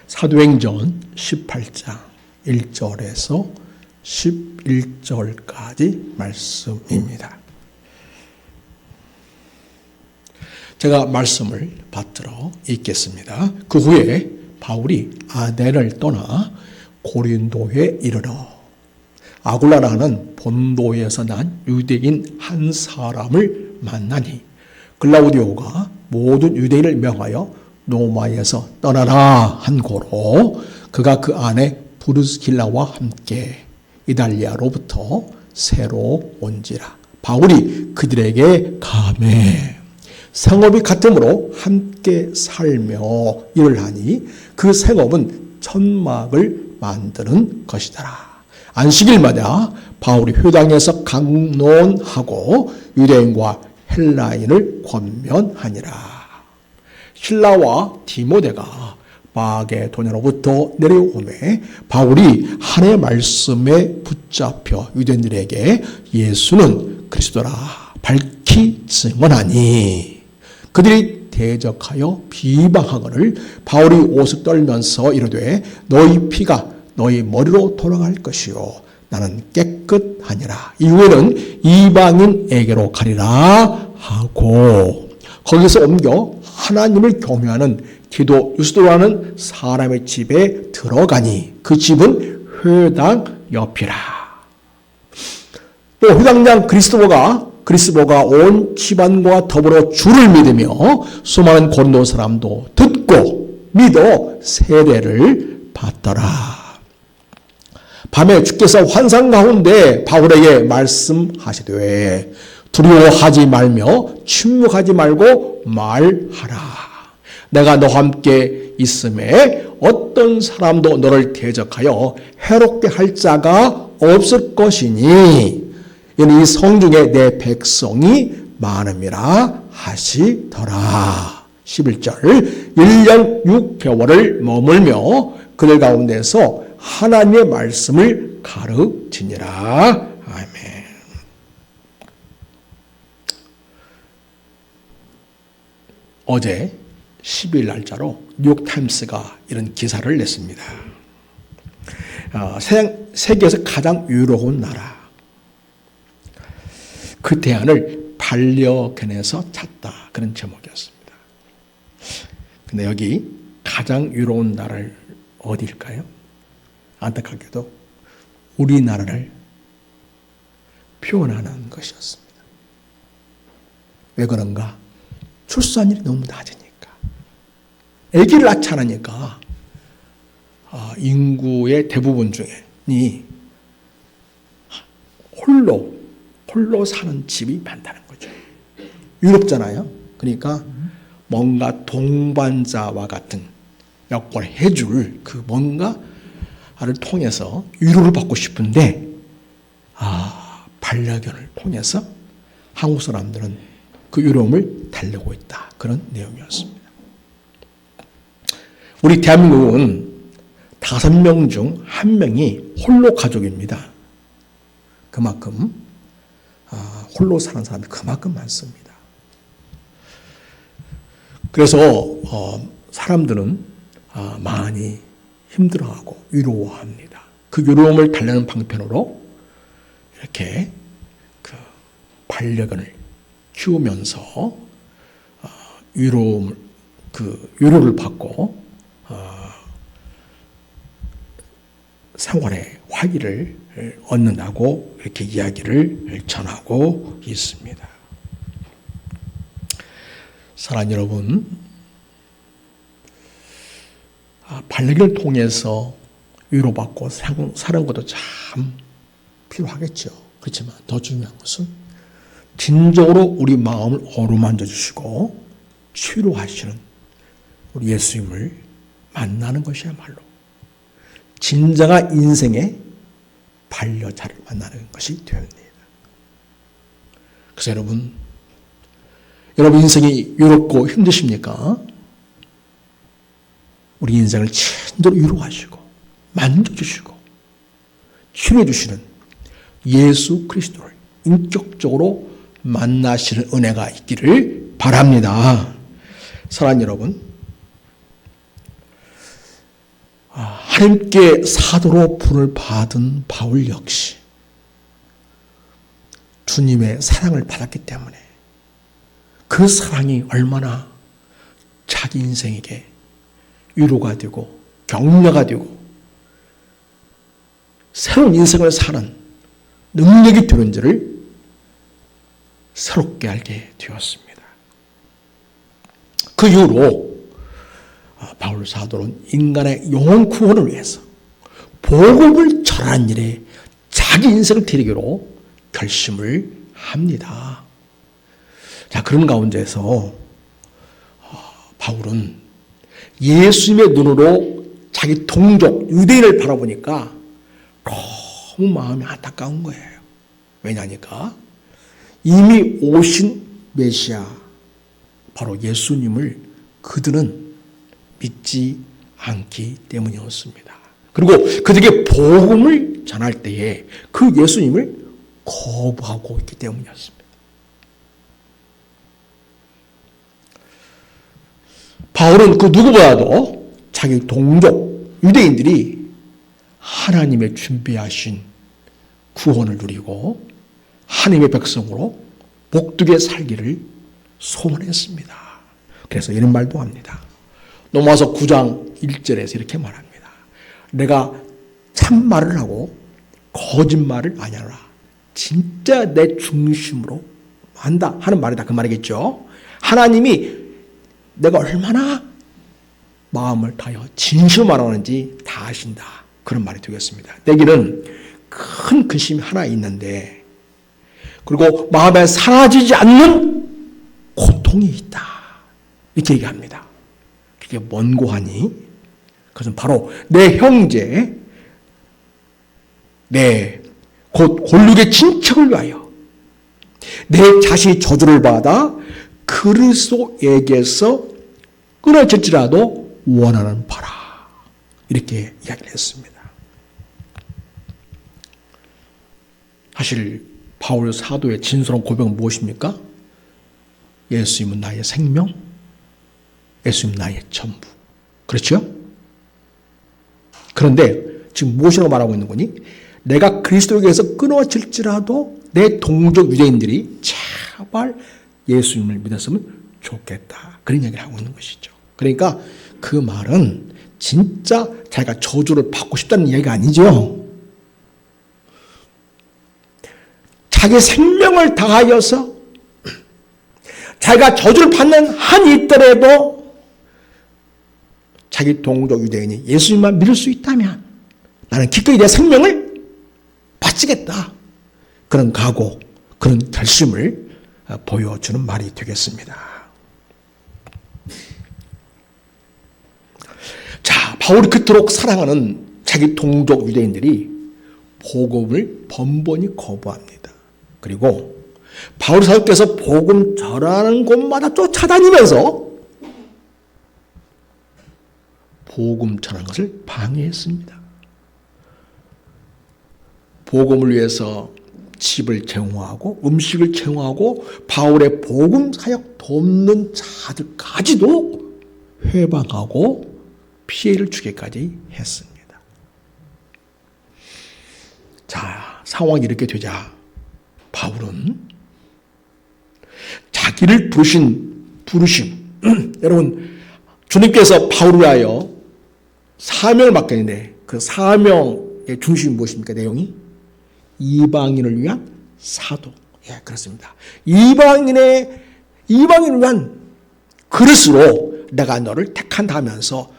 사도행전 18장 1절에서 11절까지 말씀입니다. 제가 말씀을 받들어 읽겠습니다. 그 후에 바울이 아덴을 떠나 고린도에 이르러 아굴라라는 본도에서 난 유대인 한 사람을 만나니 글라우디오가 모든 유대인을 명하여 로마에서 떠나라 한 고로 그가 그 안에 브루스길라와 함께 이달리아로부터 새로 온지라. 바울이 그들에게 가매 생업이 같으므로 함께 살며 일을 하니 그 생업은 천막을 만드는 것이더라. 안식일마다 바울이 회당에서 강론하고 유대인과 헬라인을 권면하니라. 실라와 디모데가 마게도냐로부터 내려오매 바울이 하나님의 말씀에 붙잡혀 유대인들에게 예수는 그리스도라 밝히 증언하니 그들이 대적하여 비방하거늘 바울이 옷을 떨면서 이르되 너희 피가 너희 머리로 돌아갈 것이요 나는 깨끗하니라. 이후에는 이방인에게로 가리라 하고 거기서 옮겨 하나님을 경외하는 디도 유스도라는 사람의 집에 들어가니 그 집은 회당 옆이라. 또 회당장 그리스도가 온 집안과 더불어 주를 믿으며 수많은 고린도 사람도 듣고 믿어 세례를 받더라. 밤에 주께서 환상 가운데 바울에게 말씀하시되 두려워하지 말며 침묵하지 말고 말하라. 내가 너와 함께 있음에 어떤 사람도 너를 대적하여 해롭게 할 자가 없을 것이니 이는 이 성중에 내 백성이 많음이라 하시더라. 11절 1년 6개월을 머물며 그들 가운데서 하나님의 말씀을 가르치니라. 아멘. 어제 12일 날짜로 뉴욕타임스가 이런 기사를 냈습니다. 세계에서 가장 유로운 나라. 그 대안을 반려견에서 찾다. 그런 제목이었습니다. 근데 여기 가장 유로운 나라를 어디일까요? 안타깝게도 우리나라를 표현하는 것이었습니다. 왜 그런가? 출산율이 너무 낮으니까. 아기를 낳지 않으니까 인구의 대부분 중에 홀로 사는 집이 많다는 거죠. 유럽잖아요. 그러니까 뭔가 동반자와 같은 역할을 해줄 그 뭔가를 통해서 위로를 받고 싶은데 반려견을 통해서 한국 사람들은 그 위로움을 달래고 있다. 그런 내용이었습니다. 우리 대한민국은 5명 중 1명이 홀로 가족입니다. 그만큼 홀로 사는 사람이 그만큼 많습니다. 그래서 사람들은 많이 힘들어하고 위로합니다. 그 위로움을 달래는 방편으로 이렇게 그 반려견을 키우면서 위로를 받고 생활의 활기를 얻는다고 이렇게 이야기를 전하고 있습니다. 사랑하는 여러분, 반려견을 통해서 위로받고 사는 것도 참 필요하겠죠. 그렇지만 더 중요한 것은 진정으로 우리 마음을 어루만져 주시고 치료하시는 우리 예수님을 만나는 것이야말로 진정한 인생의 반려자를 만나는 것이 되옵니다. 그래서 여러분 인생이 외롭고 힘드십니까? 우리 인생을 진정으로 위로하시고 만져주시고 치료해주시는 예수 그리스도를 인격적으로 만나시는 은혜가 있기를 바랍니다. 사랑하는 여러분, 하나님께 사도로 부름을 받은 바울 역시 주님의 사랑을 받았기 때문에 그 사랑이 얼마나 자기 인생에게 위로가 되고 격려가 되고 새로운 인생을 사는 능력이 되는지를 새롭게 알게 되었습니다. 그 이후로 바울 사도는 인간의 영혼 구원을 위해서 복음을 전하는 일에 자기 인생을 드리기로 결심을 합니다. 자, 그런 가운데서 바울은 예수님의 눈으로 자기 동족 유대인을 바라보니까 너무 마음이 안타까운 거예요. 왜냐니까 이미 오신 메시아 바로 예수님을 그들은 믿지 않기 때문이었습니다. 그리고 그들에게 복음을 전할 때에 그 예수님을 거부하고 있기 때문이었습니다. 바울은 그 누구보다도 자기 동족 유대인들이 하나님의 준비하신 구원을 누리고 하나님의 백성으로 복되게 살기를 소원했습니다. 그래서 이런 말도 합니다. 로마서 9장 1절에서 이렇게 말합니다. 내가 참말을 하고 거짓말을 아니하노라. 진짜 내 중심으로 한다 하는 말이다. 그 말이겠죠. 하나님이 내가 얼마나 마음을 다하여 진심을 말하는지 다 아신다. 그런 말이 되겠습니다. 내게는 큰 근심이 하나 있는데 그리고 마음에 사라지지 않는 고통이 있다. 이렇게 얘기합니다. 그게 뭔고 하니? 그것은 바로 내 형제, 곧 골육의 친척을 위하여 내 자신이 저주를 받아 그리스도에게서 끊어질지라도 원하는 바라. 이렇게 이야기를 했습니다. 사실 바울 사도의 진솔한 고백은 무엇입니까? 예수님은 나의 생명, 예수님은 나의 전부. 그렇죠? 그런데 지금 무엇이라고 말하고 있는 거니? 내가 그리스도에게서 끊어질지라도 내 동족 유대인들이 제발 예수님을 믿었으면 좋겠다. 그런 이야기를 하고 있는 것이죠. 그러니까 그 말은 진짜 자기가 저주를 받고 싶다는 이야기가 아니죠. 자기 생명을 다하여서 자기가 저주를 받는 한이 있더라도 자기 동족 유대인이 예수님만 믿을 수 있다면 나는 기꺼이 내 생명을 바치겠다. 그런 각오, 그런 결심을 보여주는 말이 되겠습니다. 자, 바울이 그토록 사랑하는 자기 동족 유대인들이 복음을 번번이 거부합니다. 그리고 바울 사도께서 복음 전하는 곳마다 쫓아다니면서 복음 전하는 것을 방해했습니다. 복음을 위해서 집을 제공하고 음식을 제공하고 바울의 복음 사역 돕는 자들까지도 회방하고 피해를 주게까지 했습니다. 자, 상황이 이렇게 되자 바울은 자기를 부르심 여러분 주님께서 바울을 위하여 사명을 맡겼는데 그 사명의 중심이 무엇입니까? 내용이 이방인을 위한 사도. 예, 그렇습니다. 이방인을 위한 그릇으로 내가 너를 택한다 하면서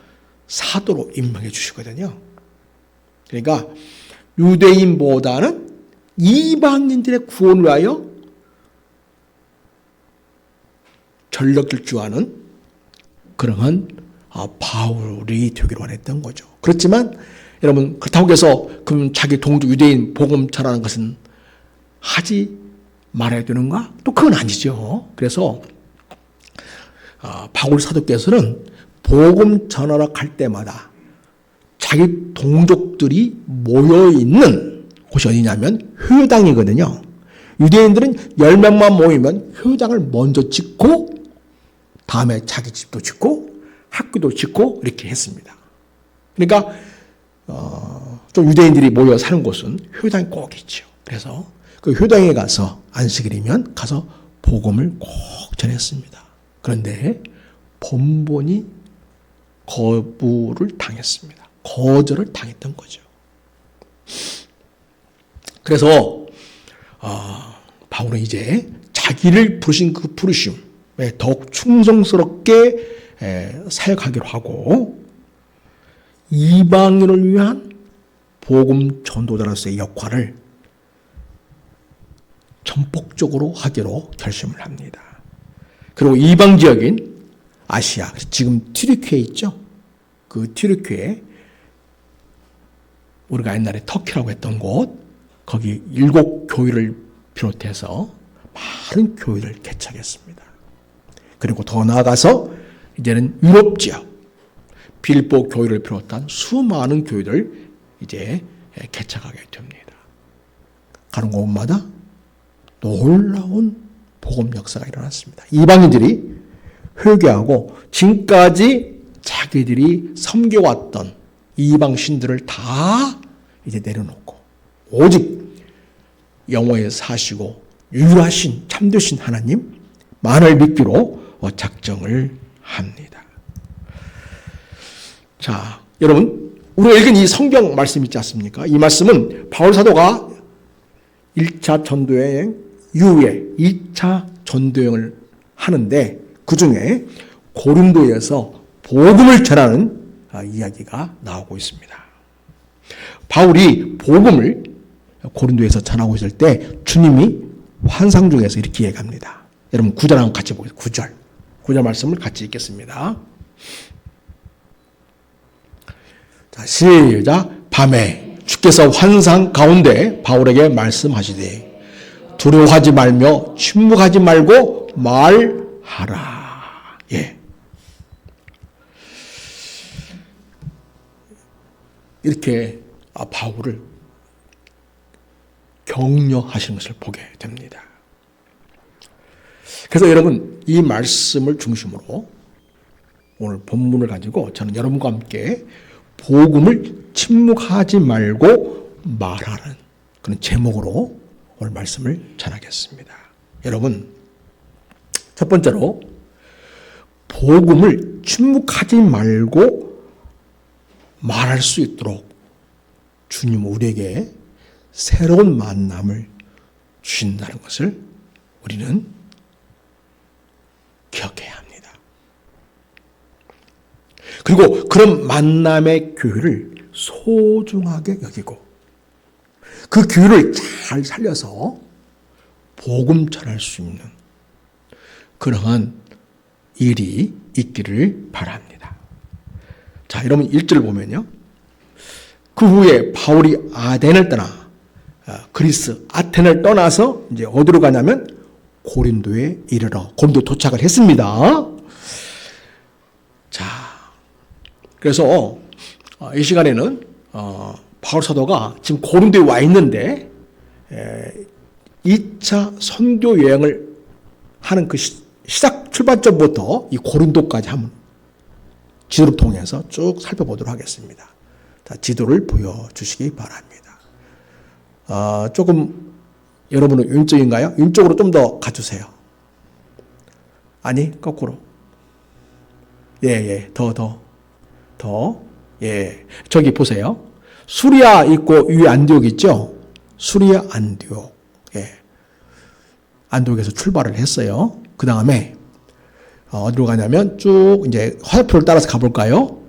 사도로 임명해 주시거든요. 그러니까 유대인보다는 이방인들의 구원을 위하여 전력 질주하는 그러한 바울이 되기로 원했던 거죠. 그렇지만 여러분 그렇다고 해서 그럼 자기 동족 유대인 복음 전하는 것은 하지 말아야 되는가? 또 그건 아니죠. 그래서 바울 사도께서는 복음 전하러 갈 때마다 자기 동족들이 모여있는 곳이 어디냐면 회당이거든요. 유대인들은 10명만 모이면 회당을 먼저 짓고 다음에 자기 집도 짓고 학교도 짓고 이렇게 했습니다. 그러니까 좀 유대인들이 모여 사는 곳은 효당이 꼭 있죠. 그래서 그 효당에 가서 안식일이면 가서 복음을 꼭 전했습니다. 그런데 번번이 거부를 당했습니다. 거절을 당했던 거죠. 그래서 바울은 이제 자기를 부르신 그 부르심에 더욱 충성스럽게 사역하기로 하고 이방인을 위한 복음 전도자로서의 역할을 전폭적으로 하기로 결심을 합니다. 그리고 이방 지역인 아시아, 지금 튀르키에 있죠? 그 튀르키에 우리가 옛날에 터키라고 했던 곳, 거기 7교회를 비롯해서 많은 교회를 개척했습니다. 그리고 더 나아가서 이제는 유럽 지역, 빌보 교회를 비롯한 수많은 교회를 이제 개척하게 됩니다. 가는 곳마다 놀라운 복음 역사가 일어났습니다. 이방인들이 회개하고 지금까지 자기들이 섬겨왔던 이방 신들을 다 이제 내려놓고 오직 영원히 사시고 유일하신 참되신 하나님만을 믿기로 작정을 합니다. 자, 여러분, 우리가 읽은 이 성경 말씀 있지 않습니까? 이 말씀은 바울 사도가 1차 전도여행 이후에 2차 전도여행을 하는데 그 중에 고린도에서 복음을 전하는 이야기가 나오고 있습니다. 바울이 복음을 고린도에서 전하고 있을 때 주님이 환상 중에서 이렇게 얘기합니다. 여러분 9절 한번 같이 보겠습니다. 9절 말씀을 같이 읽겠습니다. 자, 시작. 밤에 주께서 환상 가운데 바울에게 말씀하시되 두려워하지 말며 침묵하지 말고 말하라. 예. 이렇게 바울을 격려하시는 것을 보게 됩니다. 그래서 여러분 이 말씀을 중심으로 오늘 본문을 가지고 저는 여러분과 함께 복음을 침묵하지 말고 말하는 그런 제목으로 오늘 말씀을 전하겠습니다. 여러분 첫 번째로 복음을 침묵하지 말고 말할 수 있도록 주님 우리에게 새로운 만남을 주신다는 것을 우리는 기억해야 합니다. 그리고 그런 만남의 교회를 소중하게 여기고 그 교회를 잘 살려서 복음 전할 수 있는 그러한 일이 있기를 바랍니다. 자, 여러분 1절을 보면요. 그 후에 바울이 아덴을 떠나 그리스 아텐을 떠나서 이제 어디로 가냐면 고린도에 이르러 고린도 도착을 했습니다. 자, 그래서 이 시간에는 바울 사도가 지금 고린도에 와 있는데 2차 선교 여행을 하는 그 시작 출발점부터 이 고린도까지 한번 지도를 통해서 쭉 살펴보도록 하겠습니다. 자, 지도를 보여주시기 바랍니다. 조금 여러분은 왼쪽인가요? 왼쪽으로 좀 더 가주세요. 아니, 거꾸로. 예, 더. 예, 저기 보세요. 수리아 있고 위에 안디옥 있죠? 수리아 안디옥. 예. 안디옥에서 출발을 했어요. 그 다음에 어디로 가냐면 쭉 이제 화살표를 따라서 가볼까요?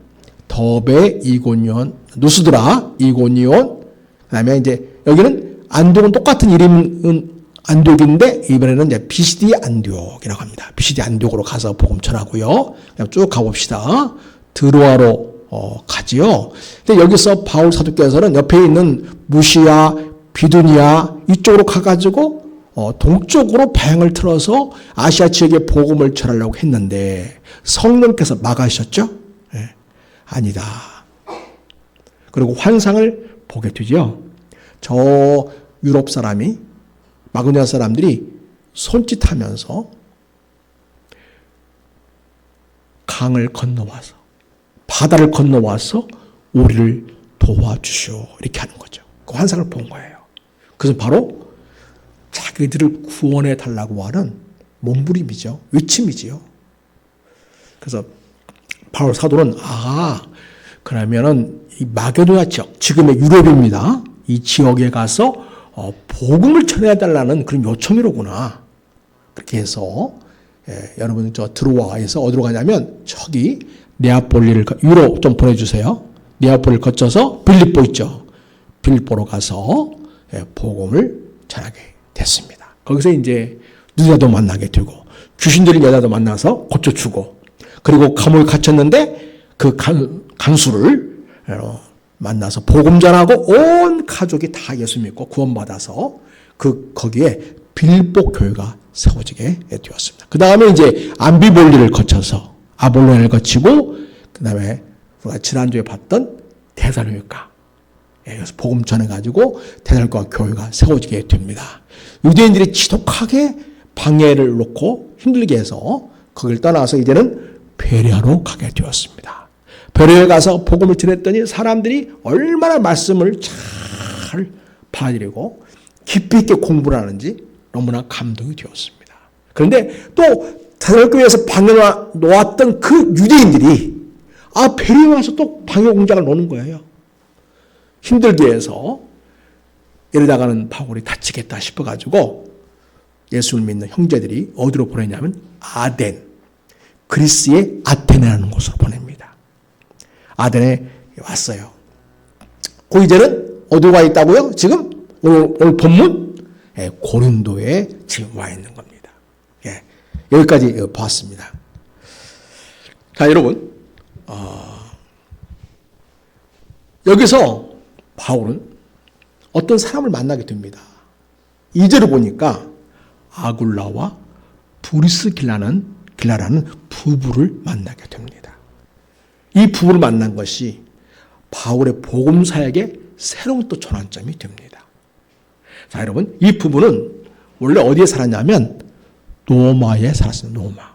더베, 이고니온, 누스드라, 이고니온. 그 다음에 이제 여기는 안디옥은 똑같은 이름은 안디옥인데 이번에는 이제 비시디 안디옥이라고 합니다. 비시디 안디옥으로 가서 복음 전하고요. 그냥 쭉 가봅시다. 드로아로 가지요. 근데 여기서 바울 사도께서는 옆에 있는 무시아, 비두니아 이쪽으로 가가지고 동쪽으로 방향을 틀어서 아시아 지역에 복음을 전하려고 했는데 성령께서 막으셨죠? 네. 아니다. 그리고 환상을 보게 되죠. 저 유럽 사람이 마그니아 사람들이 손짓하면서 강을 건너와서 바다를 건너와서 우리를 도와주시오. 이렇게 하는 거죠. 그 환상을 본 거예요. 그래서 바로 자기들을 구원해 달라고 하는 몸부림이죠. 외침이지요. 그래서 바울 사도는 그러면은 이 마게도냐 지역, 지금의 유럽입니다. 이 지역에 가서 복음을 전해 달라는 그런 요청이로구나. 그렇게 해서 여러분 저 드로아에서 어디로 가냐면 저기 네아폴리를 유로 좀 보내주세요. 네아폴리를 거쳐서 빌립보 있죠. 빌립보로 가서 복음을 전하게 됐습니다. 거기서 이제 누자도 만나게 되고 귀신 들린 여자도 만나서 고쳐주고 그리고 감옥에 갇혔는데 그 간수를 만나서 복음 전하고 온 가족이 다 예수 믿고 구원받아서 거기에 빌립보 교회가 세워지게 되었습니다. 그 다음에 이제 암비볼리를 거쳐서 아볼로니아를 거치고 그 다음에 우리가 지난주에 봤던 데살로니가 여기서 복음 전해가지고 데살로니가 교회가 세워지게 됩니다. 유대인들이 지독하게 방해를 놓고 힘들게 해서 거기를 떠나서 이제는 베레아로 가게 되었습니다. 베레아에 가서 복음을 전했더니 사람들이 얼마나 말씀을 잘 받아들이고 깊이 있게 공부를 하는지 너무나 감동이 되었습니다. 그런데 또 데살로니가에서 방해 놓았던 그 유대인들이 베레아에 와서 또 방해 공작을 놓는 거예요. 힘들게 해서 이러다가는 바울이 다치겠다 싶어가지고 예수를 믿는 형제들이 어디로 보내냐면 아덴, 그리스의 아테네라는 곳으로 보냅니다. 아덴에 왔어요. 그 이제는 어디로 와 있다고요? 지금 오늘 본문 고린도에 지금 와 있는 겁니다. 여기까지 봤습니다. 자, 여러분 여기서 바울은 어떤 사람을 만나게 됩니다. 2절을 보니까 아굴라와 브리스길라라는 부부를 만나게 됩니다. 이 부부를 만난 것이 바울의 복음 사역의 새로운 또 전환점이 됩니다. 자, 여러분, 이 부부는 원래 어디에 살았냐면 노마에 살았습니다.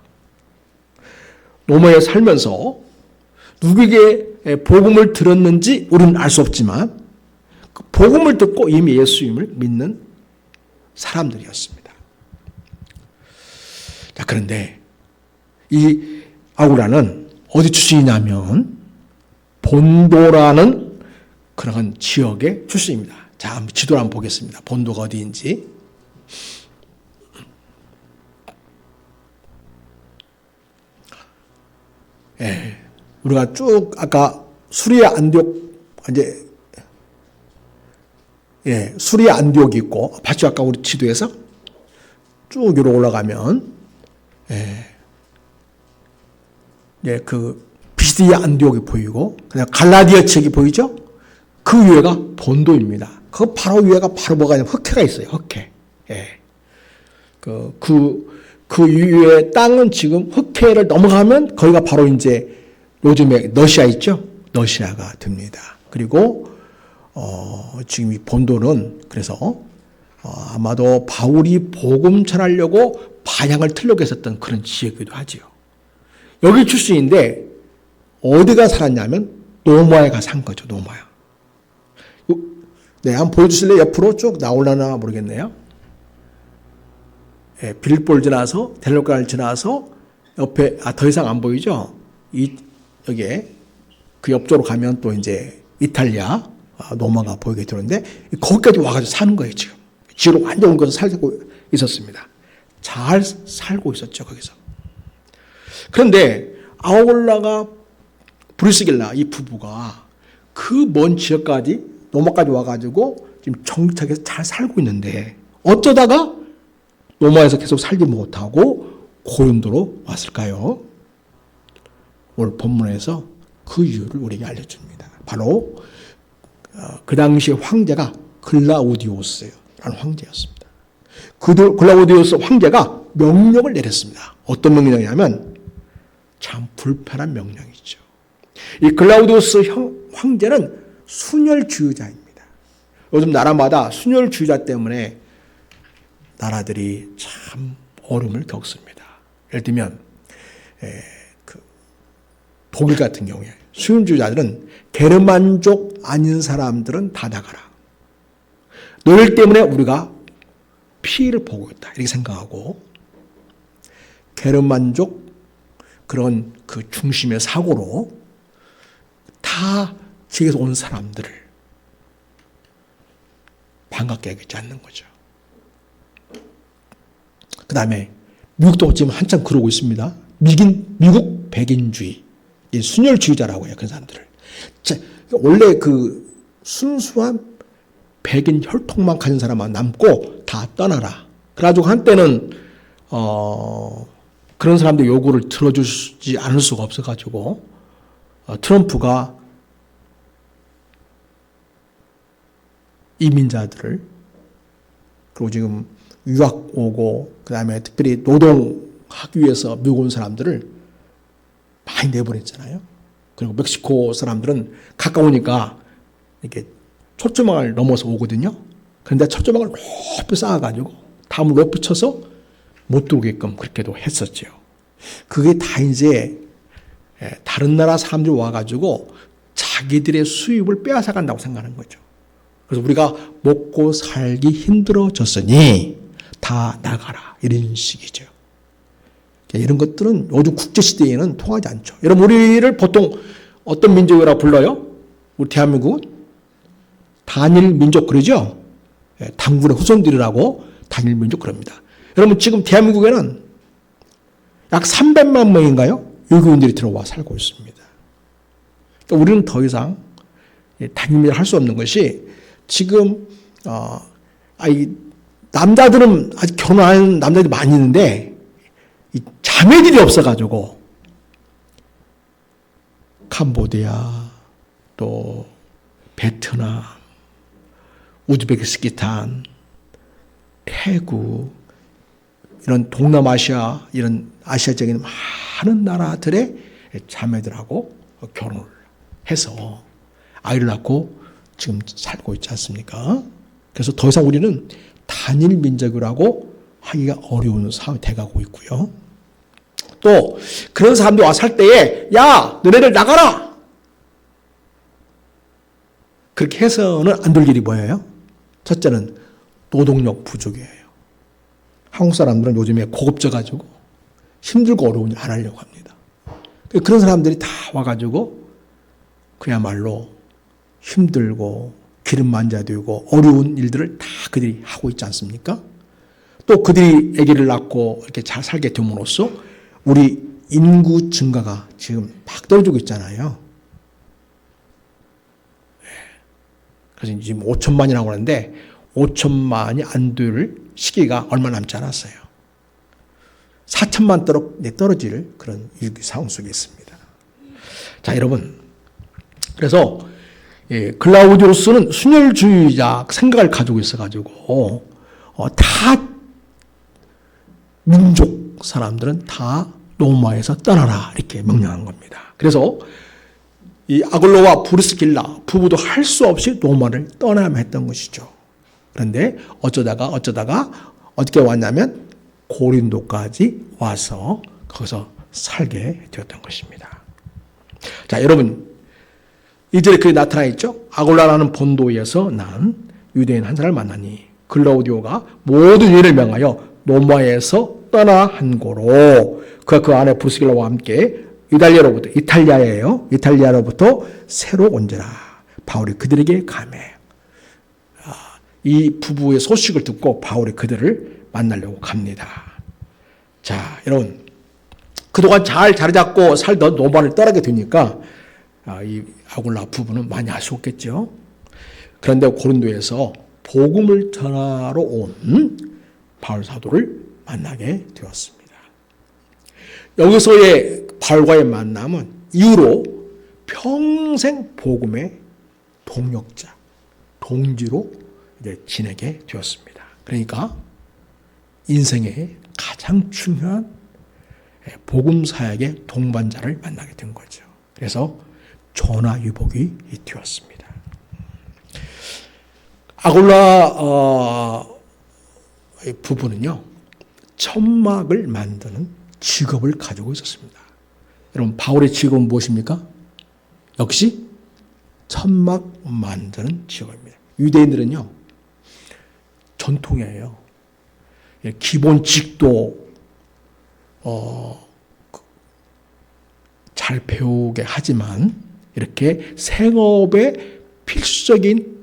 노마에 살면서 누구에게 복음을 들었는지 우리는 알 수 없지만 그 복음을 듣고 이미 예수님을 믿는 사람들이었습니다. 자, 그런데 이 아굴라는 어디 출신이냐면 본도라는 그런 지역의 출신입니다. 자, 한번 지도를 한번 보겠습니다. 본도가 어디인지. 우리가 쭉 아까 수리아 안디옥 수리아 안디옥이 있고 봤죠? 아까 우리 지도에서 쭉 위로 올라가면 그 비시디아 안디옥이 보이고 그냥 갈라디아 지역이 보이죠? 그 위에가 본도입니다. 그 바로 위에가 바로 뭐가 있냐면 흑해가 있어요. 흑해. 그 위에 땅은 지금 흑해를 넘어가면 거기가 바로 이제 요즘에 러시아 있죠? 러시아가 됩니다. 그리고 지금 이 본도는 그래서 아마도 바울이 복음 전하려고 방향을 틀려고 했었던 그런 지역이기도 하지요. 여기 출신인데 어디가 살았냐면 노마에 가서 산 거죠. 노마야. 네, 한번 보여주실래요? 옆으로 쭉 나올라나 모르겠네요. 빌립보를 지나서 데살로니가를 지나서 옆에 더 이상 안 보이죠? 여기에 그 옆쪽으로 가면 또 이제 이탈리아 노마가 보이게 되는데 거기까지 와가지고 사는 거예요. 지금 지로 완전 온 곳에서 살고 있었습니다. 잘 살고 있었죠. 거기서. 그런데 아굴라가 브리스길라 이 부부가 그 먼 지역까지 노마까지 와가지고 지금 정착해서 잘 살고 있는데 어쩌다가 노마에서 계속 살지 못하고 고린도로 왔을까요? 오늘 본문에서 그 이유를 우리에게 알려줍니다. 바로 그 당시 황제가 글라우디오스라는 황제였습니다. 글라우디오스 황제가 명령을 내렸습니다. 어떤 명령이냐면 참 불편한 명령이죠. 이 글라우디오스 황제는 순혈주의자입니다. 요즘 나라마다 순혈주의자 때문에 나라들이 참 어려움을 겪습니다. 예를 들면 독일 같은 경우에 순유주의자들은 게르만족 아닌 사람들은 다 나가라. 너희 때문에 우리가 피해를 보고 있다. 이렇게 생각하고 게르만족 그런 그 중심의 사고로 다 지역에서 온 사람들을 반갑게 여기지 않는 거죠. 그 다음에 미국도 지금 한참 그러고 있습니다. 미국 백인주의, 순혈주의자라고 해요. 그런 사람들을. 원래 그 순수한 백인 혈통만 가진 사람만 남고 다 떠나라. 그래가지고 한때는 그런 사람들 요구를 들어주지 않을 수가 없어가지고 트럼프가 이민자들을 그리고 지금 유학 오고 그다음에 특별히 노동하기 위해서 미국 온 사람들을 많이 내보냈잖아요. 그리고 멕시코 사람들은 가까우니까 이렇게 초점망을 넘어서 오거든요. 그런데 초점망을 높이 쌓아가지고 담을 높이 쳐서 못 들어오게끔 그렇게도 했었죠. 그게 다 이제 다른 나라 사람들이 와가지고 자기들의 수입을 빼앗아간다고 생각하는 거죠. 그래서 우리가 먹고 살기 힘들어졌으니 다 나가라. 이런 식이죠. 이런 것들은 요즘 국제시대에는 통하지 않죠. 여러분, 우리를 보통 어떤 민족이라고 불러요? 우리 대한민국은? 단일 민족 그러죠? 당군의 후손들이라고 단일 민족 그럽니다. 여러분, 지금 대한민국에는 약 300만 명인가요? 외국인들이 들어와 살고 있습니다. 그러니까 우리는 더 이상 단일 민족 할 수 없는 것이 지금, 남자들은 아직 결혼하는 남자들이 많이 있는데, 이 자매들이 없어가지고, 캄보디아, 또, 베트남, 우즈베키스탄, 태국, 이런 동남아시아, 이런 아시아적인 많은 나라들의 자매들하고 결혼을 해서 아이를 낳고 지금 살고 있지 않습니까? 그래서 더 이상 우리는 단일 민족이라고 하기가 어려운 상황이 돼가고 있고요. 또 그런 사람들이 와서 살 때에 야, 너네들 나가라! 그렇게 해서는 안 될 일이 뭐예요? 첫째는 노동력 부족이에요. 한국 사람들은 요즘에 고급져가지고 힘들고 어려운 일 안 하려고 합니다. 그런 사람들이 다 와가지고 그야말로 힘들고 기름 만져야 되고 어려운 일들을 다 그들이 하고 있지 않습니까? 또 그들이 아기를 낳고 이렇게 잘 살게 됨으로써 우리 인구 증가가 지금 막 떨어지고 있잖아요. 그래서 지금 5천만이라고 하는데 5천만이 안 될 시기가 얼마 남지 않았어요. 4천만 떨어질 그런 상황 속에 있습니다. 자, 여러분. 그래서 글라우디우스는 순혈주의자 생각을 가지고 있어가지고 다 민족 사람들은 다 로마에서 떠나라 이렇게 명령한 겁니다. 그래서 이 아굴로와 브리스길라 부부도 할 수 없이 로마를 떠나야만 했던 것이죠. 그런데 어쩌다가 어떻게 왔냐면 고린도까지 와서 거기서 살게 되었던 것입니다. 자, 여러분, 이절에 그게 나타나 있죠. 아굴라라는 본도에서 난 유대인 한 사람을 만나니 글라우디오가 모든 일을 명하여 로마에서 떠나 한 고로 그가 그 안에 브리스길라와 함께 이탈리아로부터 새로 온지라. 바울이 그들에게 가매. 이 부부의 소식을 듣고 바울이 그들을 만나려고 갑니다. 자, 여러분, 그동안 잘 자리 잡고 살던 로마를 떠나게 되니까 이 아굴라 부부는 많이 아쉬웠겠죠. 그런데 고린도에서 복음을 전하러 온 바울 사도를 만나게 되었습니다. 여기서의 바울과의 만남은 이후로 평생 복음의 동역자, 동지로 이제 지내게 되었습니다. 그러니까 인생의 가장 중요한 복음 사역의 동반자를 만나게 된 거죠. 그래서 전화위복이 되었습니다. 아굴라 부부는요, 천막을 만드는 직업을 가지고 있었습니다. 여러분, 바울의 직업은 무엇입니까? 역시 천막 만드는 직업입니다. 유대인들은요, 전통이에요. 기본직도 잘 배우게 하지만 이렇게 생업의 필수적인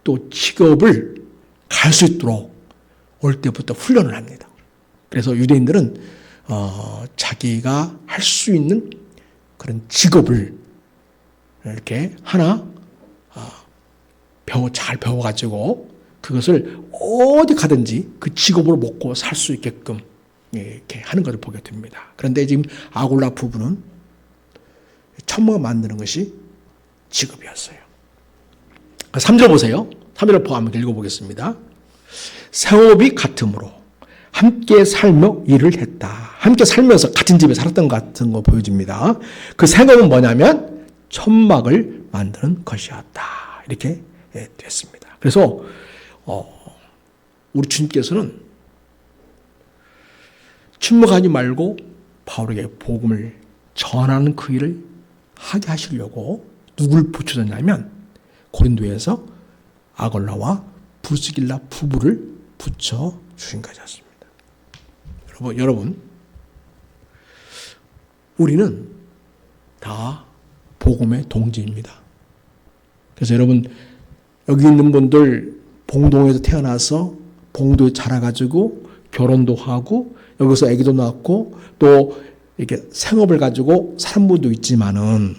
또 직업을 갈 수 있도록 올 때부터 훈련을 합니다. 그래서 유대인들은 자기가 할 수 있는 그런 직업을 이렇게 하나 잘 배워가지고 그것을 어디 가든지 그 직업으로 먹고 살 수 있게끔 이렇게 하는 것을 보게 됩니다. 그런데 지금 아굴라 부부는 천막을 만드는 것이 직업이었어요. 3절 보세요. 3절을 한번 읽어보겠습니다. 생업이 같으므로 함께 살며 일을 했다. 함께 살면서 같은 집에 살았던 것 같은 거 보여집니다. 그 생업은 뭐냐면 천막을 만드는 것이었다. 이렇게 됐습니다. 그래서 우리 주님께서는 침묵하지 말고 바울에게 복음을 전하는 그 일을 하게 하시려고 누굴 붙여줬냐면 고린도에서 아골라와 브리스길라 부부를 붙여주신 것이었습니다. 여러분, 우리는 다 복음의 동지입니다. 그래서 여러분, 여기 있는 분들 봉동에서 태어나서 봉도에 자라가지고 결혼도 하고 여기서 아기도 낳고 또 이렇게 생업을 가지고 사는 분도 있지만은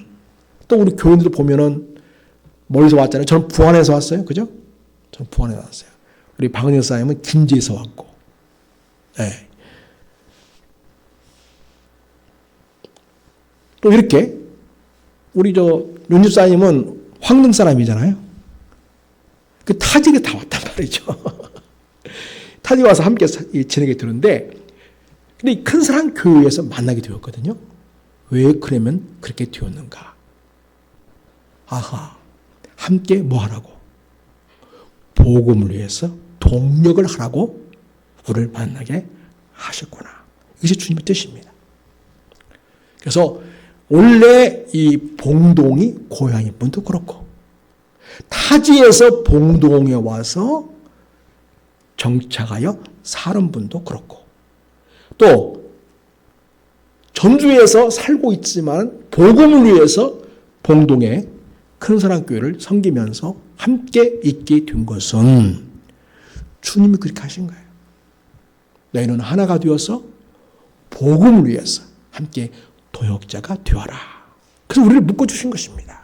또 우리 교인들 보면은 멀리서 왔잖아요. 저는 부안에서 왔어요. 그죠? 저는 부안에서 왔어요. 우리 박은희 목사님은 김제에서 왔고. 네. 또 이렇게 우리 윤주 사님은 황릉 사람이잖아요. 그 타직에 다 왔단 말이죠. 타직 와서 함께 지내게 되는데 근데 큰 사랑 교회에서 만나게 되었거든요. 왜 그러면 그렇게 되었는가? 아하, 함께 뭐 하라고? 복음을 위해서 동력을 하라고 우리를 만나게 하셨구나. 이게 주님의 뜻입니다. 그래서 원래 이 봉동이 고향인 분도 그렇고 타지에서 봉동에 와서 정착하여 사는 분도 그렇고 또 전주에서 살고 있지만 복음을 위해서 봉동에 큰사랑교회를 섬기면서 함께 있게 된 것은 주님이 그렇게 하신 거예요. 너희는 하나가 되어서 복음을 위해서 함께 동역자가 되어라. 그래서 우리를 묶어주신 것입니다.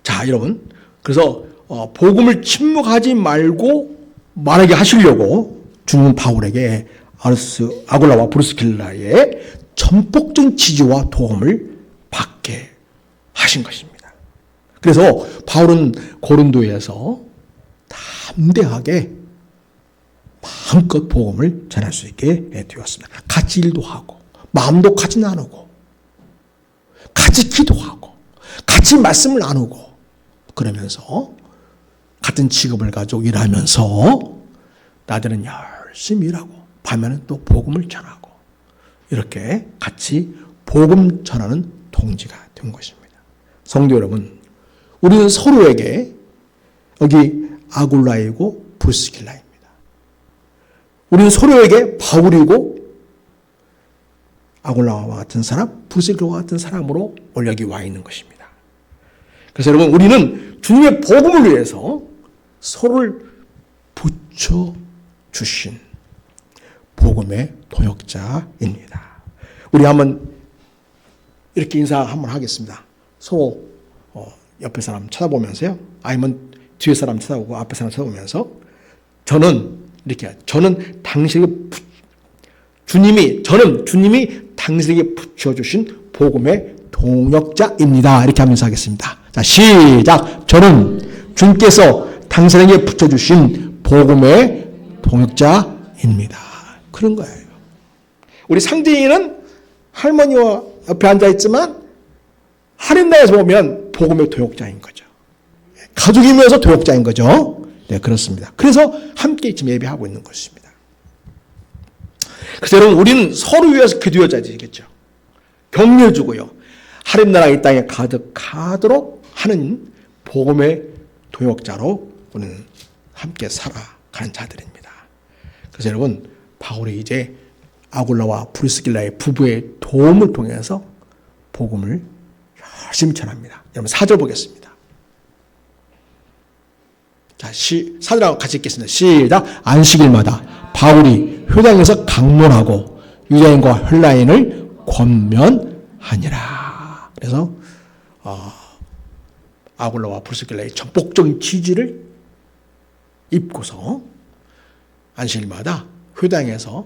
자, 여러분. 그래서 복음을 침묵하지 말고 말하게 하시려고 주님은 바울에게 아굴라와 브리스길라의 전폭적인 지지와 도움을 받게 하신 것입니다. 그래서 바울은 고린도에서 담대하게 마음껏 복음을 전할 수 있게 되었습니다. 같이 일도 하고 마음도 같이 나누고 같이 기도하고 같이 말씀을 나누고 그러면서 같은 직업을 가지고 일하면서 낮에는 열심히 일하고 밤에는 또 복음을 전하고 이렇게 같이 복음 전하는 동지가 된 것입니다. 성도 여러분, 우리는 서로에게 여기 아굴라이고 브리스길라입니다. 우리는 서로에게 바울이고 아굴라와 같은 사람, 브리스길라와 같은 사람으로 오늘 여기 와 있는 것입니다. 그래서 여러분, 우리는 주님의 복음을 위해서 서로를 붙여주신 복음의 동역자입니다. 우리 한번 이렇게 인사 한번 하겠습니다. 서로 옆에 사람 쳐다보면서요. 아니면 뒤에 사람 쳐다보고 앞에 사람 쳐다보면서 저는 주님이 당신에게 붙여주신 복음의 동역자입니다. 이렇게 하면서 하겠습니다. 자, 시작. 저는 주님께서 당신에게 붙여주신 복음의 동역자입니다. 그런 거예요. 우리 상진이는 할머니와 옆에 앉아있지만 할인나에서 보면 복음의 동역자인 거죠. 가족이면서 동역자인 거죠. 네, 그렇습니다. 그래서 함께 지금 예배하고 있는 것입니다. 그래서 여러분, 우리는 서로 위해서 기도해야 되겠죠. 격려해주고요. 하나님 나라 이 땅에 가득하도록 하는 복음의 동역자로 우리는 함께 살아가는 자들입니다. 그래서 여러분, 바울이 이제 아굴라와 브리스길라의 부부의 도움을 통해서 복음을 열심히 전합니다. 여러분 4절 보겠습니다. 자, 4절하고 같이 읽겠습니다. 시작. 안식일마다 바울이 회당에서 강론하고 유대인과 헬라인을 권면하니라. 그래서 아굴라와 브리스길라의 적극적인 지지를 입고서 안식일마다 회당에서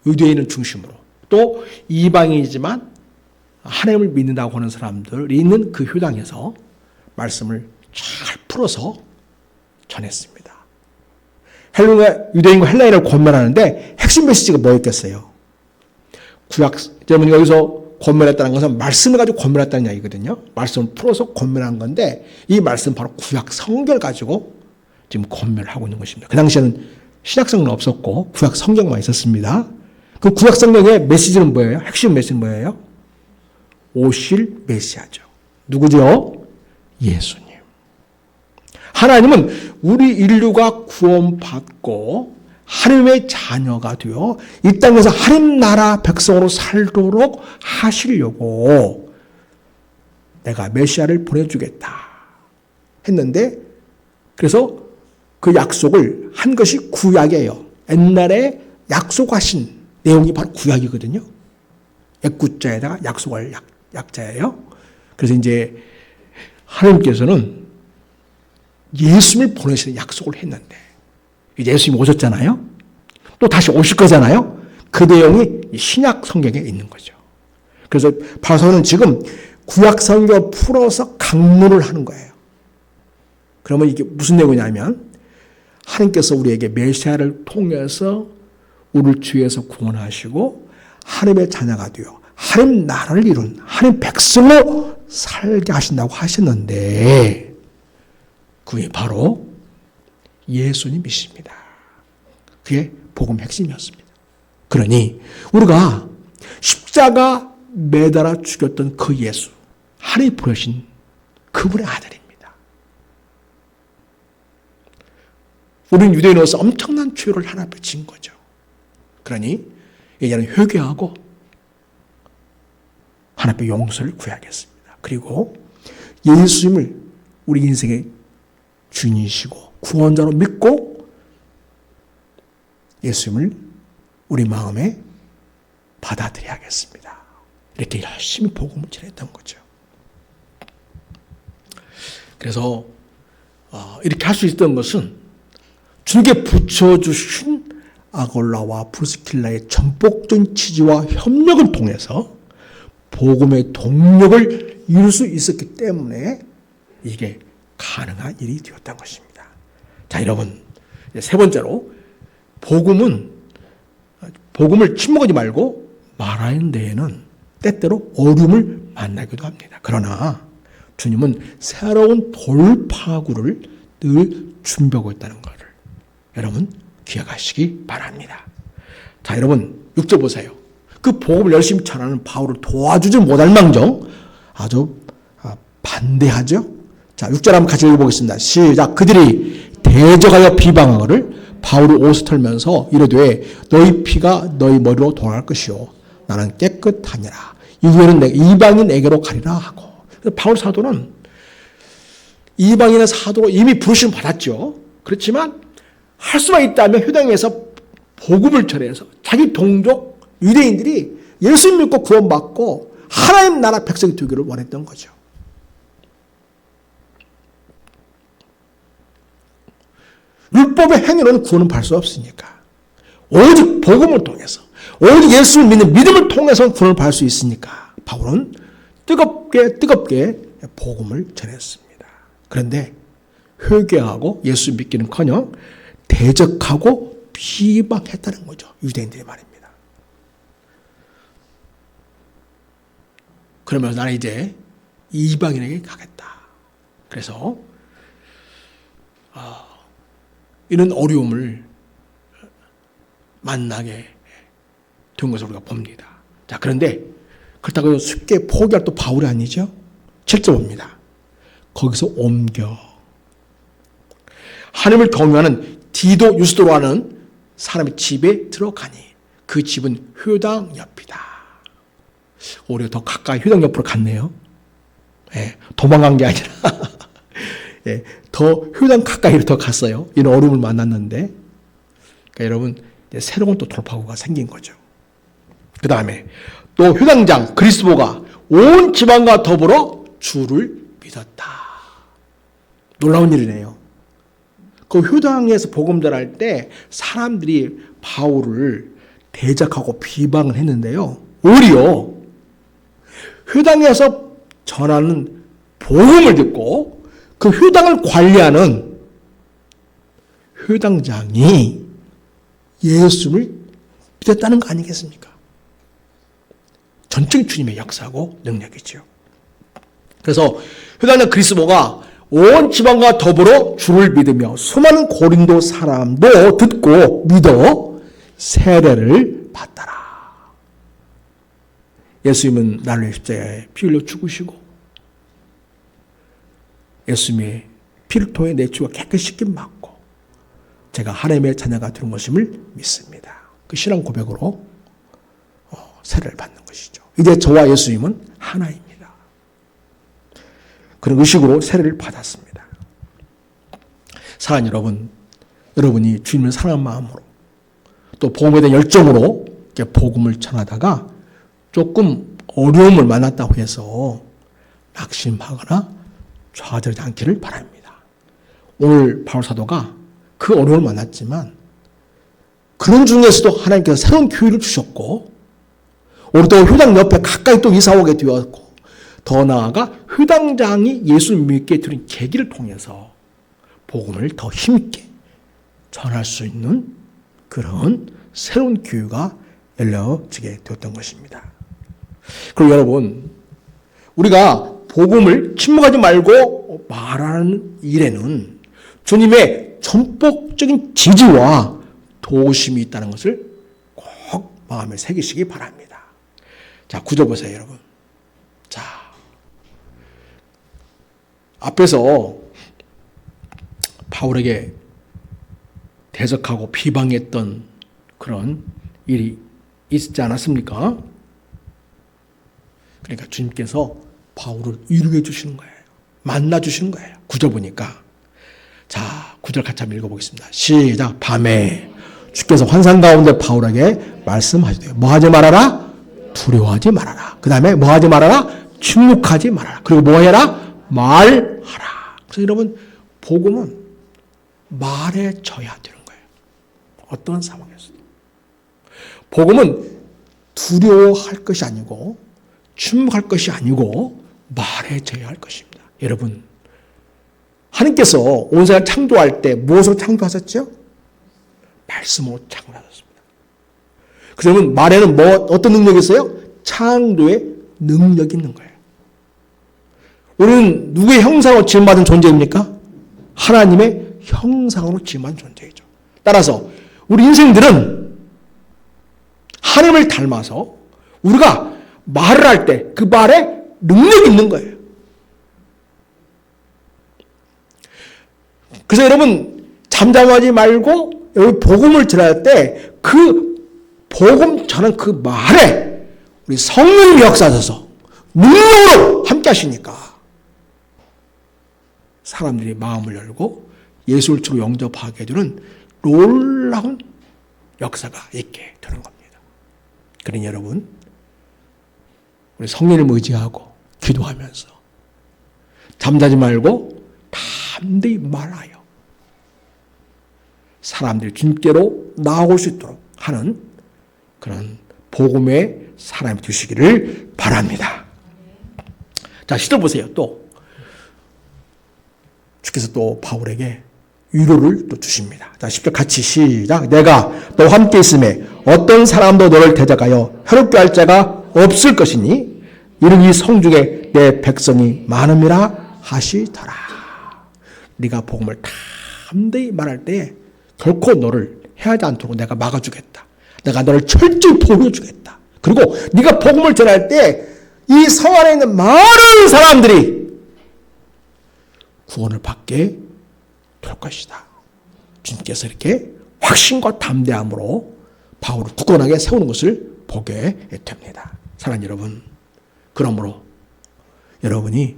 유대인을 중심으로 또 이방인이지만 하나님을 믿는다고 하는 사람들이 있는 그 회당에서 말씀을 잘 풀어서 전했습니다. 유대인과 헬라인을 권면하는데 핵심 메시지가 뭐였겠어요? 구약 때문에 여기서 권면했다는 것은 말씀을 가지고 권면했다는 이야기거든요. 말씀을 풀어서 권면한 건데 이 말씀 바로 구약 성경을 가지고 지금 권면을 하고 있는 것입니다. 그 당시에는 신약성은 없었고 구약 성경만 있었습니다. 그 구약 성경의 메시지는 뭐예요? 핵심 메시지는 뭐예요? 오실 메시아죠. 누구죠? 예수님. 하나님은 우리 인류가 구원받고 하나님의 자녀가 되어 이 땅에서 하나님 나라 백성으로 살도록 하시려고 내가 메시아를 보내주겠다 했는데, 그래서 그 약속을 한 것이 구약이에요. 옛날에 약속하신 내용이 바로 구약이거든요. 애구자에다가 약속할 약자예요. 그래서 이제 하나님께서는 예수님을 보내시는 약속을 했는데 이제 예수님이 오셨잖아요. 또 다시 오실 거잖아요. 그 내용이 신약 성경에 있는 거죠. 그래서 바울은 지금 구약 성경을 풀어서 강론을 하는 거예요. 그러면 이게 무슨 내용이냐면 하나님께서 우리에게 메시아를 통해서 우리를 주에서 구원하시고 하나님의 자녀가 되어 하나님 나라를 이룬 하나님 백성으로 살게 하신다고 하셨는데 그게 바로 예수님이십니다. 그게 복음 핵심이었습니다. 그러니 우리가 십자가 매달아 죽였던 그 예수, 하나님 보내신 그분의 아들입니다. 우리는 유대인으로서 엄청난 죄를 하나 앞에 진 거죠. 그러니 이제는 회개하고 하나님 앞에 용서를 구하겠습니다. 그리고 예수님을 우리 인생의 주인이시고 구원자로 믿고 예수님을 우리 마음에 받아들여야겠습니다. 이렇게 열심히 복음을 전했던 거죠. 그래서 이렇게 할 수 있었던 것은 주님께 붙여주신 아골라와 브리스길라의 전폭적인 지지와 협력을 통해서 복음의 동력을 이룰 수 있었기 때문에 이게 가능한 일이 되었던 것입니다. 자, 여러분, 세 번째로 복음을 침묵하지 말고 말하는 데에는 때때로 어려움을 만나기도 합니다. 그러나 주님은 새로운 돌파구를 늘 준비하고 있다는 것을 여러분 기억하시기 바랍니다. 자, 여러분 6절 보세요. 그 복음을 열심히 전하는 바울을 도와주지 못할 망정 아주 반대하죠. 자, 6절 한번 같이 읽어보겠습니다. 시작. 그들이 대적하여 비방하거를 바울이 옷을 털면서 이르되 너희 피가 너희 머리로 돌아갈 것이요 나는 깨끗하니라. 이후에는 내가 이방인에게로 가리라 하고. 바울 사도는 이방인의 사도로 이미 부르심을 받았죠. 그렇지만 할 수만 있다면 회당에서 복음을 전해서 자기 동족 유대인들이 예수 믿고 구원받고 하나님 나라 백성이 되기를 원했던 거죠. 율법의 행위로는 구원은 받을 수 없으니까 오직 복음을 통해서 오직 예수를 믿는 믿음을 통해서 구원을 받을 수 있으니까 바울은 뜨겁게 복음을 전했습니다. 그런데 회개하고 예수 믿기는커녕 대적하고 비방했다는 거죠. 유대인들의 말입니다. 그러면서 나는 이제 이방인에게 가겠다. 그래서 이런 어려움을 만나게 된 것을 우리가 봅니다. 자, 그런데 그렇다고 쉽게 포기할 또 바울이 아니죠. 7절 봅니다. 거기서 옮겨 하나님을 경외하는 디도 유스도라는 사람의 집에 들어가니 그 집은 회당 옆이다. 오히려 더 가까이 회당 옆으로 갔네요. 예, 도망간 게 아니라 예, 더 회당 가까이로 더 갔어요. 이런 어려움을 만났는데 그러니까 여러분 새로운 또 돌파구가 생긴 거죠. 그 다음에 또 회당장 그리스도가 온 지방과 더불어 주를 믿었다. 놀라운 일이네요. 그 회당에서 복음 전할 때 사람들이 바울을 대적하고 비방을 했는데요. 오히려 회당에서 전하는 복음을 듣고 그 회당을 관리하는 회당장이 예수를 믿었다는 거 아니겠습니까? 전적인 주님의 역사고 능력이죠. 그래서 회당장 그리스도가 온 지방과 더불어 주를 믿으며 수많은 고린도 사람도 듣고 믿어 세례를 받더라. 예수님은 나를 위해 십자가에 피 흘려 죽으시고 예수님의 피를 통해 내 죄가 깨끗이 씻김 받고 제가 하나님의 자녀가 되는 것임을 믿습니다. 그 신앙 고백으로 세례를 받는 것이죠. 이제 저와 예수님은 하나입니다. 그런 의식으로 세례를 받았습니다. 사랑하는 여러분, 여러분이 주님을 사랑하는 마음으로 또 복음에 대한 열정으로 복음을 전하다가 조금 어려움을 만났다고 해서 낙심하거나 좌절하지 않기를 바랍니다. 오늘 바울 사도가 그 어려움을 만났지만 그런 중에서도 하나님께서 새로운 기회를 주셨고 오늘 또 회당 옆에 가까이 또 이사 오게 되었고 더 나아가 회당장이 예수를 믿게 되는 계기를 통해서 복음을 더 힘있게 전할 수 있는 그런 새로운 기회가 열려지게 되었던 것입니다. 그리고 여러분, 우리가 복음을 침묵하지 말고 말하는 일에는 주님의 전폭적인 지지와 도우심이 있다는 것을 꼭 마음에 새기시기 바랍니다. 자, 9절 보세요, 여러분. 자, 앞에서 바울에게 대적하고 비방했던 그런 일이 있지 않았습니까? 그러니까 주님께서 바울을 위로해 주시는 거예요. 만나 주시는 거예요. 9절 보니까. 자, 9절 같이 한번 읽어보겠습니다. 시작. 밤에 주께서 환상 가운데 바울에게 말씀하시되 뭐 하지 말아라? 두려워하지 말아라. 그 다음에 뭐 하지 말아라? 침묵하지 말아라. 그리고 뭐 해라? 말하라. 그래서 여러분, 복음은 말해져야 되는 거예요. 어떤 상황에서도. 복음은 두려워할 것이 아니고 침묵할 것이 아니고 말해져야 할 것입니다. 여러분, 하나님께서 온 세상을 창조할 때 무엇으로 창조하셨죠? 말씀으로 창조하셨습니다. 그러면 말에는 뭐 어떤 능력이 있어요? 창조의 능력이 있는 거예요. 우리는 누구의 형상으로 지음받은 존재입니까? 하나님의 형상으로 지음받은 존재이죠. 따라서 우리 인생들은 하나님을 닮아서 우리가 말을 할 때 그 말에 능력이 있는 거예요. 그래서 여러분 잠잠하지 말고 여기 복음을 전할 때 그 복음 전한 그 말에 우리 성령님이 역사하셔서 능력으로 함께 하시니까 사람들이 마음을 열고 예수를 주로 영접하게 되는 놀라운 역사가 있게 되는 겁니다. 그러니 여러분, 우리 성령을 의지하고 기도하면서 잠자지 말고 담대히 말하여 사람들이 주님께로 나아올 수 있도록 하는 그런 복음의 사람이 되시기를 바랍니다. 자, 시도 보세요. 또 주께서 또 바울에게 위로를 또 주십니다. 자, 10절 같이 시작. 내가 너와 함께 있음에 어떤 사람도 너를 대적하여 해롭게 할 자가 없을 것이니 이는 이 성중에 내 백성이 많음이라 하시더라. 네가 복음을 담대히 말할 때 결코 너를 해하지 않도록 내가 막아주겠다. 내가 너를 철저히 보호해주겠다. 그리고 네가 복음을 전할 때 이 성 안에 있는 많은 사람들이 구원을 받게 될 것이다. 주님께서 이렇게 확신과 담대함으로 바울을 굳건하게 세우는 것을 보게 됩니다. 사랑하는 여러분, 그러므로 여러분이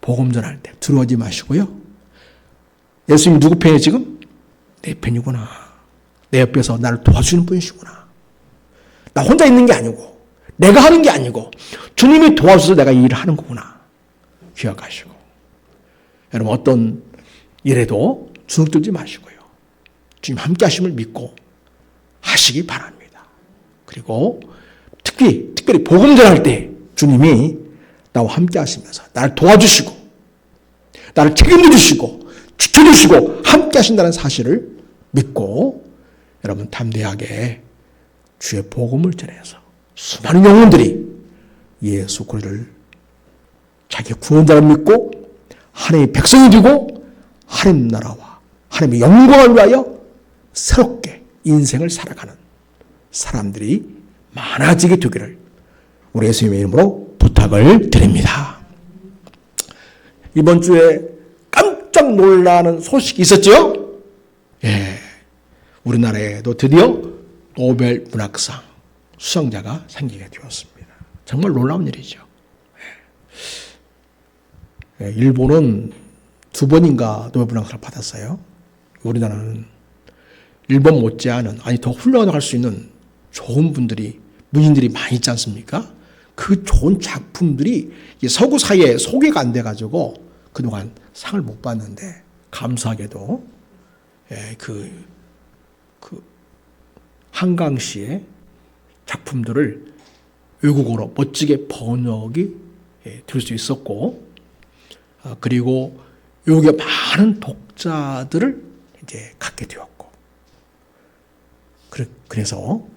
복음 전할 때 두려워하지 마시고요. 예수님이 누구 편이에요 지금? 내 편이구나. 내 옆에서 나를 도와주는 분이시구나. 나 혼자 있는 게 아니고 내가 하는 게 아니고 주님이 도와줘서 내가 이 일을 하는 거구나. 기억하시고 여러분 어떤 일에도 주눅들지 마시고요. 주님 함께 하심을 믿고 하시기 바랍니다. 그리고 특별히 복음 전할 때 주님이 나와 함께 하시면서 나를 도와주시고 나를 책임져 주시고 지켜주시고 함께 하신다는 사실을 믿고 여러분 담대하게 주의 복음을 전해서 수많은 영혼들이 예수 그리스도를 자기 구원자를 믿고 하나님의 백성이 되고 하나님 나라와 하나님의 영광을 위하여 새롭게 인생을 살아가는 사람들이 많아지게 되기를 우리 예수님의 이름으로 부탁을 드립니다. 이번 주에 깜짝 놀라는 소식이 있었죠? 예, 우리나라에도 드디어 노벨 문학상 수상자가 생기게 되었습니다. 정말 놀라운 일이죠. 예, 일본은 2번인가 노벨 문학상을 받았어요. 우리나라는 일본 못지않은 아니 더 훌륭하다고 할 수 있는 좋은 분들이 문인들이 많이 있지 않습니까? 그 좋은 작품들이 서구 사회에 소개가 안 돼가지고 그동안 상을 못 받는데 감사하게도 그 한강 씨의 작품들을 외국어로 멋지게 번역이 될 수 있었고 그리고 외국의 많은 독자들을 이제 갖게 되었고 그래서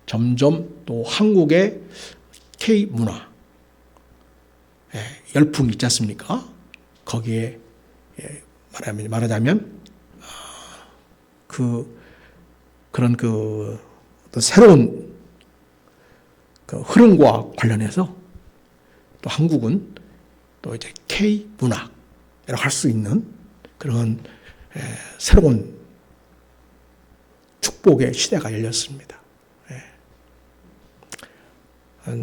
점점 또 한국의 K 문화 열풍이 있지 않습니까? 거기에 말하자면 그런 어떤 새로운 흐름과 관련해서 또 한국은 또 이제 K 문화라고 할 수 있는 그런 새로운 축복의 시대가 열렸습니다.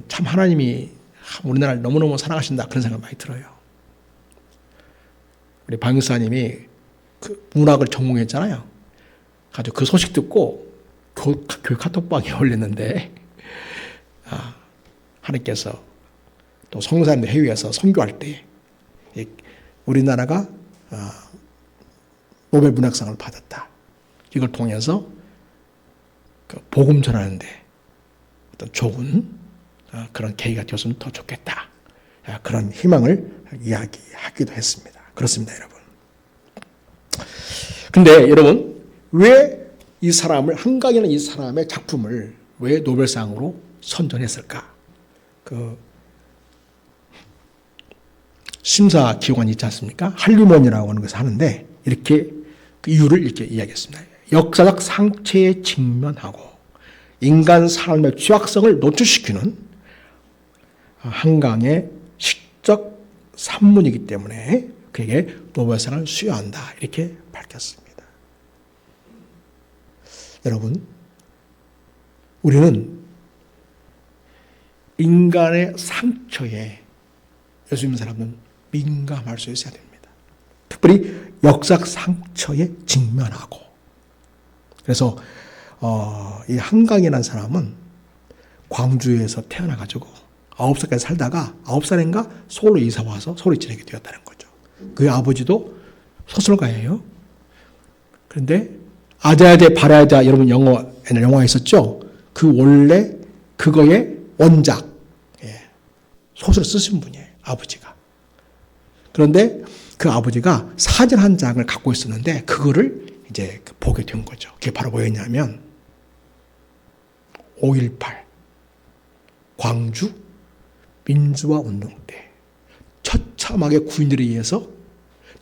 참 하나님이 우리나라를 너무너무 사랑하신다 그런 생각 많이 들어요. 우리 박 목사님이 그 문학을 전공했잖아요. 가지고 그 소식 듣고 교회 카톡방에 올렸는데 하나님께서 또 성도사님들 회의에서 선교할 때 우리나라가 노벨 문학상을 받았다. 이걸 통해서 복음 전하는데 어떤 좋은 그런 계기가 되었으면 더 좋겠다. 그런 희망을 이야기하기도 했습니다. 그렇습니다, 여러분. 근데 여러분, 왜 이 사람을, 한강이라는 이 사람의 작품을 왜 노벨상으로 선정했을까? 심사 기관이 있지 않습니까? 할리몬이라고 하는 것을 하는데, 이렇게 그 이유를 이렇게 이야기했습니다. 역사적 상처에 직면하고 인간 삶의 취약성을 노출시키는 한강의 시적 산문이기 때문에 그에게 노벨상을 수여한다. 이렇게 밝혔습니다. 여러분, 우리는 인간의 상처에 예수 믿는 사람은 민감할 수 있어야 됩니다. 특별히 역사적 상처에 직면하고. 그래서 이 한강이라는 사람은 광주에서 태어나가지고 9살까지 살다가 9살인가 서울로 이사 와서 서울에 지내게 되었다는 거죠. 그의 아버지도 소설가예요. 그런데 아자아자 바라자 여러분 영화 있었죠? 그 원래 그거의 원작 소설을 쓰신 분이에요. 아버지가. 그런데 그 아버지가 사진 한 장을 갖고 있었는데 그거를 이제 보게 된 거죠. 그게 바로 뭐였냐면 5.18 광주 민주화 운동 때 처참하게 군인들에 의해서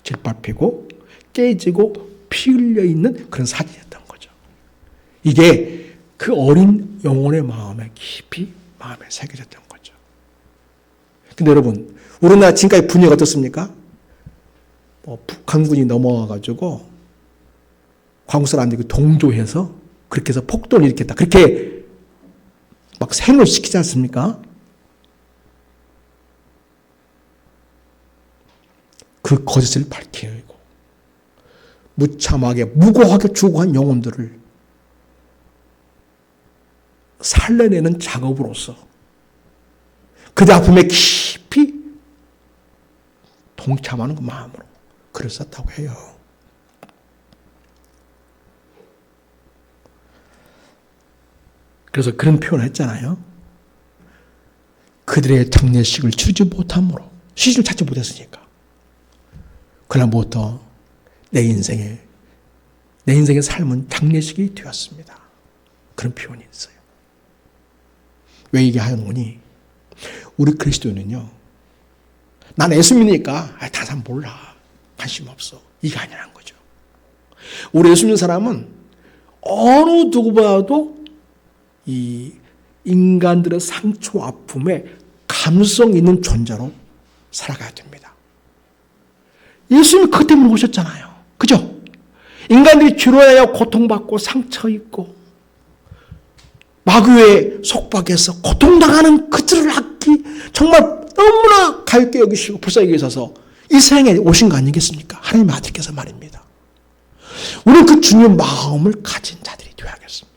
짓밟히고 깨지고 피 흘려 있는 그런 사진이었던 거죠. 이게 그 어린 영혼의 마음에 깊이 마음에 새겨졌던 거죠. 근데 여러분, 우리나라 지금까지 분위기가 어떻습니까? 북한군이 넘어와가지고 광국 사람들이 동조해서 그렇게 해서 폭동을 일으켰다. 그렇게 막 생을 시키지 않습니까? 그 거짓을 밝히고 무참하게 무고하게 죽어간 영혼들을 살려내는 작업으로서 그들 아픔에 깊이 동참하는 그 마음으로 글을 썼다고 해요. 그래서 그런 표현을 했잖아요. 그들의 장례식을 치르지 못함으로 시신을 찾지 못했으니까. 그러나 무엇도 내 인생의 삶은 장례식이 되었습니다. 그런 표현이 있어요. 왜 얘기 하노니? 우리 그리스도인은요, 난 예수 믿으니까 다른 사람 몰라, 관심 없어, 이게 아니라는 거죠. 우리 예수 믿는 사람은 어느 누구보다도 이 인간들의 상처 아픔에 감성 있는 존재로 살아가야 됩니다. 예수님이 그것 때문에 오셨잖아요. 그죠? 인간들이 죄로하여 고통받고 상처 입고 마귀의 속박에서 고통당하는 그들을 찾기 정말 너무나 가볍게 여기시고 불쌍히 여기셔서 이 세상에 오신 거 아니겠습니까? 하나님의 아들께서 말입니다. 우리는 그 주님의 마음을 가진 자들이 되어야겠습니다.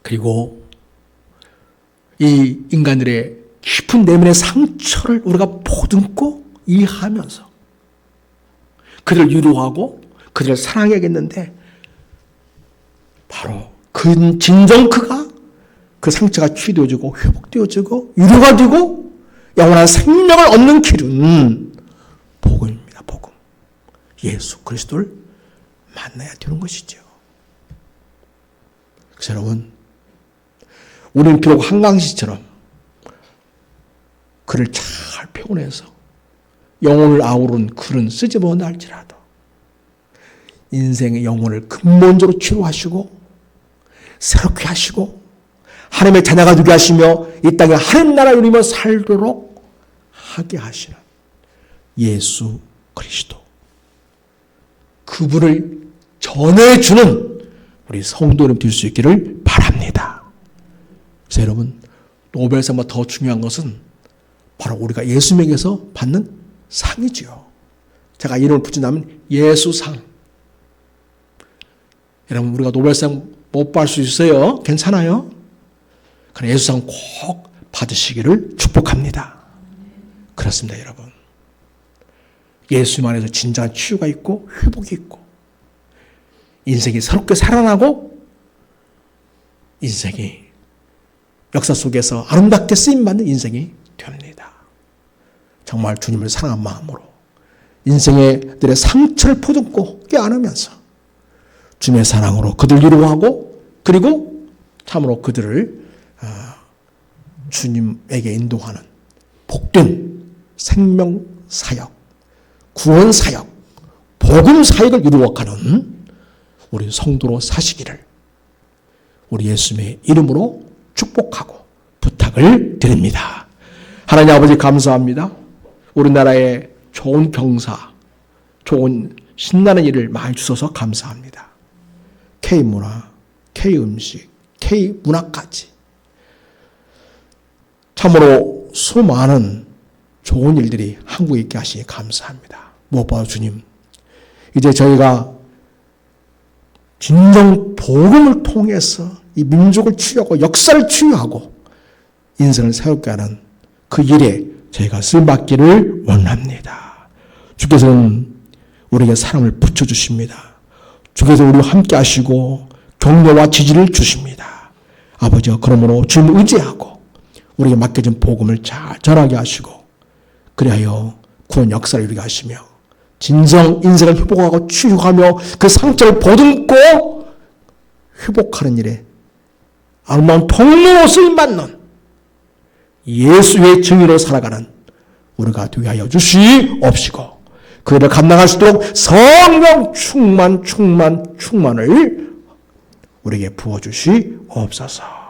그리고 이 인간들의 깊은 내면의 상처를 우리가 보듬고 이해하면서 그들을 위로하고 그들을 사랑해야겠는데 바로 그 진정 그가 그 상처가 치료되어지고 회복되어지고 위로가 되고 영원한 생명을 얻는 길은 복음입니다. 복음. 예수 그리스도를 만나야 되는 것이죠. 그래서 여러분, 우리는 비록 한강시처럼 글을 잘 표현해서 영혼을 아우른 글은 쓰지 못할지라도 인생의 영혼을 근본적으로 치료하시고 새롭게 하시고 하나님의 자녀가 되게 하시며 이 땅에 하나님 나라를 누리며 살도록 하게 하시는 예수 그리스도, 그분을 전해주는 우리 성도님 될 수 있기를 바랍니다. 그래서 여러분, 노벨상보다 더 중요한 것은 바로 우리가 예수님에게서 받는 상이지요. 제가 이름을 붙인다면 예수상. 여러분, 우리가 노벨상 못 받을 수 있어요. 괜찮아요. 그러나 예수상 꼭 받으시기를 축복합니다. 그렇습니다, 여러분. 예수님 안에서 진정한 치유가 있고 회복이 있고 인생이 새롭게 살아나고 인생이 역사 속에서 아름답게 쓰임받는 인생이 됩니다. 정말 주님을 사랑한 마음으로 인생들의 상처를 포듬고 껴안으면서 주님의 사랑으로 그들 위로하고 그리고 참으로 그들을 주님에게 인도하는 복된 생명사역, 구원사역, 복음사역을 이루어가는 우리 성도로 사시기를 우리 예수님의 이름으로 축복하고 부탁을 드립니다. 하나님 아버지 감사합니다. 우리나라에 좋은 경사, 좋은 신나는 일을 많이 주셔서 감사합니다. K문화, K음식, K문화까지 참으로 수많은 좋은 일들이 한국에 있게 하시니 감사합니다. 무엇보다 주님, 이제 저희가 진정 복음을 통해서 이 민족을 치유하고 역사를 치유하고 인생을 새롭게 하는 그 일에 저희가 쓰임받기를 원합니다. 주께서는 우리에게 사랑을 붙여주십니다. 주께서 우리와 함께 하시고 격려와 지지를 주십니다. 아버지와 그러므로 주님을 의지하고 우리에게 맡겨진 복음을 잘 전하게 하시고 그리하여 구원 역사를 이루게 하시며 진정 인생을 회복하고 치유하며 그 상처를 보듬고 회복하는 일에 아름다운 통로로 쓰임받는 예수의 증인으로 살아가는 우리가 되게 하여 주시옵시고 그를 감당할 수 있도록 성령 충만을 우리에게 부어주시옵소서.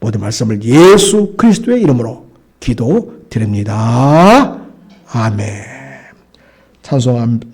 모든 말씀을 예수 그리스도의 이름으로 기도드립니다. 아멘. 찬송합니다.